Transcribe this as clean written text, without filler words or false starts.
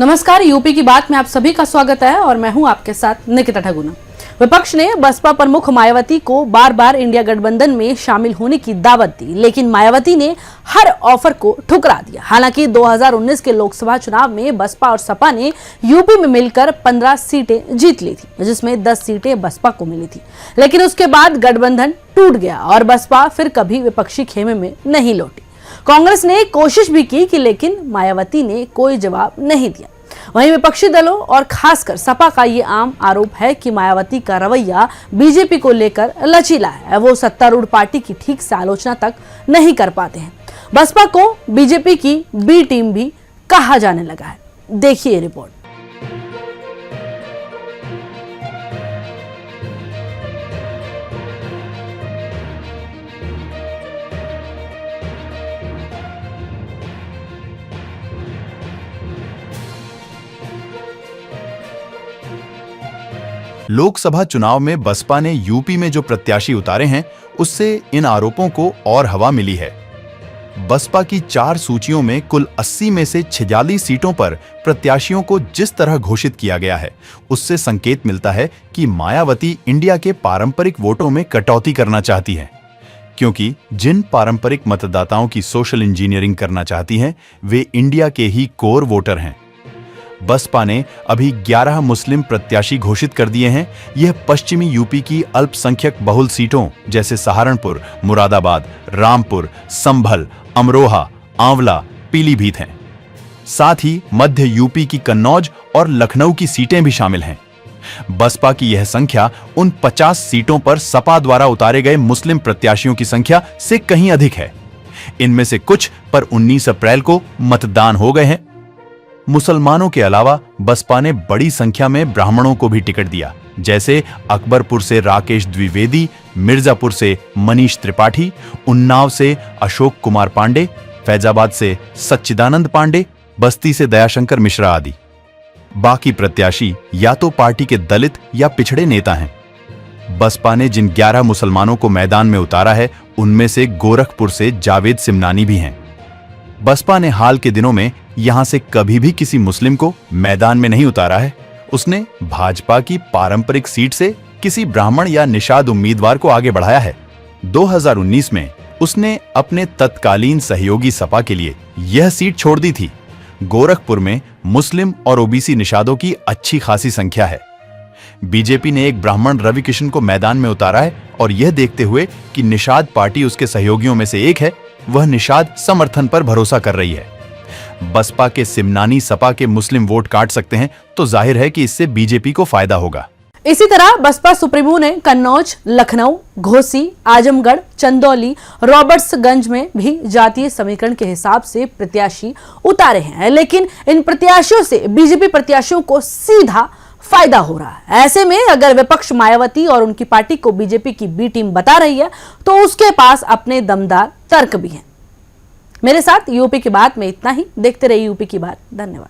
नमस्कार, यूपी की बात में आप सभी का स्वागत है और मैं हूं आपके साथ निकिता ठगुना। विपक्ष ने बसपा प्रमुख मायावती को बार बार इंडिया गठबंधन में शामिल होने की दावत दी, लेकिन मायावती ने हर ऑफर को ठुकरा दिया। हालांकि 2019 के लोकसभा चुनाव में बसपा और सपा ने यूपी में मिलकर 15 सीटें जीत ली थी, जिसमें 10 सीटें बसपा को मिली थी। लेकिन उसके बाद गठबंधन टूट गया और बसपा फिर कभी विपक्षी खेमे में नहीं लौटी। कांग्रेस ने कोशिश भी की लेकिन मायावती ने कोई जवाब नहीं दिया। वहीं विपक्षी दलों और खासकर सपा का ये आम आरोप है कि मायावती का रवैया बीजेपी को लेकर लचीला है। वो सत्तारूढ़ पार्टी की ठीक से आलोचना तक नहीं कर पाते हैं। बसपा को बीजेपी की बी टीम भी कहा जाने लगा है। देखिए रिपोर्ट। लोकसभा चुनाव में बसपा ने यूपी में जो प्रत्याशी उतारे हैं, उससे इन आरोपों को और हवा मिली है। बसपा की 4 सूचियों में कुल 80 में से 46 सीटों पर प्रत्याशियों को जिस तरह घोषित किया गया है, उससे संकेत मिलता है कि मायावती इंडिया के पारंपरिक वोटों में कटौती करना चाहती हैं, क्योंकि जिन पारंपरिक मतदाताओं की सोशल इंजीनियरिंग करना चाहती हैं, वे इंडिया के ही कोर वोटर हैं। बसपा ने अभी 11 मुस्लिम प्रत्याशी घोषित कर दिए हैं। यह पश्चिमी यूपी की अल्पसंख्यक बहुल सीटों जैसे सहारनपुर, मुरादाबाद, रामपुर, संभल, अमरोहा, आंवला, पीलीभीत हैं। साथ ही मध्य यूपी की कन्नौज और लखनऊ की सीटें भी शामिल हैं। बसपा की यह संख्या उन 50 सीटों पर सपा द्वारा उतारे गए मुस्लिम प्रत्याशियों की संख्या से कहीं अधिक है। इनमें से कुछ पर 19 अप्रैल को मतदान हो गए हैं। मुसलमानों के अलावा बसपा ने बड़ी संख्या में ब्राह्मणों को भी टिकट दिया, जैसे अकबरपुर से राकेश द्विवेदी, मिर्जापुर से मनीष त्रिपाठी, उन्नाव से अशोक कुमार पांडे, फैजाबाद से सच्चिदानंद पांडे, बस्ती से दयाशंकर मिश्रा आदि। बाकी प्रत्याशी या तो पार्टी के दलित या पिछड़े नेता हैं। बसपा ने जिन 11 मुसलमानों को मैदान में उतारा है, उनमें से गोरखपुर से जावेद सिमनानी भी हैं। बसपा ने हाल के दिनों में यहां से कभी भी किसी मुस्लिम को मैदान में नहीं उतारा है। उसने भाजपा की पारंपरिक सीट से किसी ब्राह्मण या निषाद उम्मीदवार को आगे बढ़ाया है। 2019 में उसने अपने तत्कालीन सहयोगी सपा के लिए यह सीट छोड़ दी थी। गोरखपुर में मुस्लिम और ओबीसी निषादों की अच्छी खासी संख्या है। बीजेपी ने एक ब्राह्मण रवि किशन को मैदान में उतारा है और यह देखते हुए कि निषाद पार्टी उसके सहयोगियों में से एक है, वह निषाद समर्थन पर भरोसा कर रही है। बसपा के सिमनानी सपा के मुस्लिम वोट काट सकते हैं, तो जाहिर है कि इससे बीजेपी को फायदा होगा। इसी तरह बसपा सुप्रीमो ने कन्नौज, लखनऊ, घोसी, आजमगढ़, चंदौली, रॉबर्ट्सगंज में भी जातीय समीकरण के हिसाब से प्रत्याशी उतारे हैं, लेकिन इन प्रत्याशियों से बीजेपी प्रत्याशियों को सीधा फायदा हो रहा है। ऐसे में अगर विपक्ष मायावती और उनकी पार्टी को बीजेपी की बी टीम बता रही है, तो उसके पास अपने दमदार तर्क भी हैं। मेरे साथ यूपी की बात में इतना ही। देखते रहिए यूपी की बात। धन्यवाद।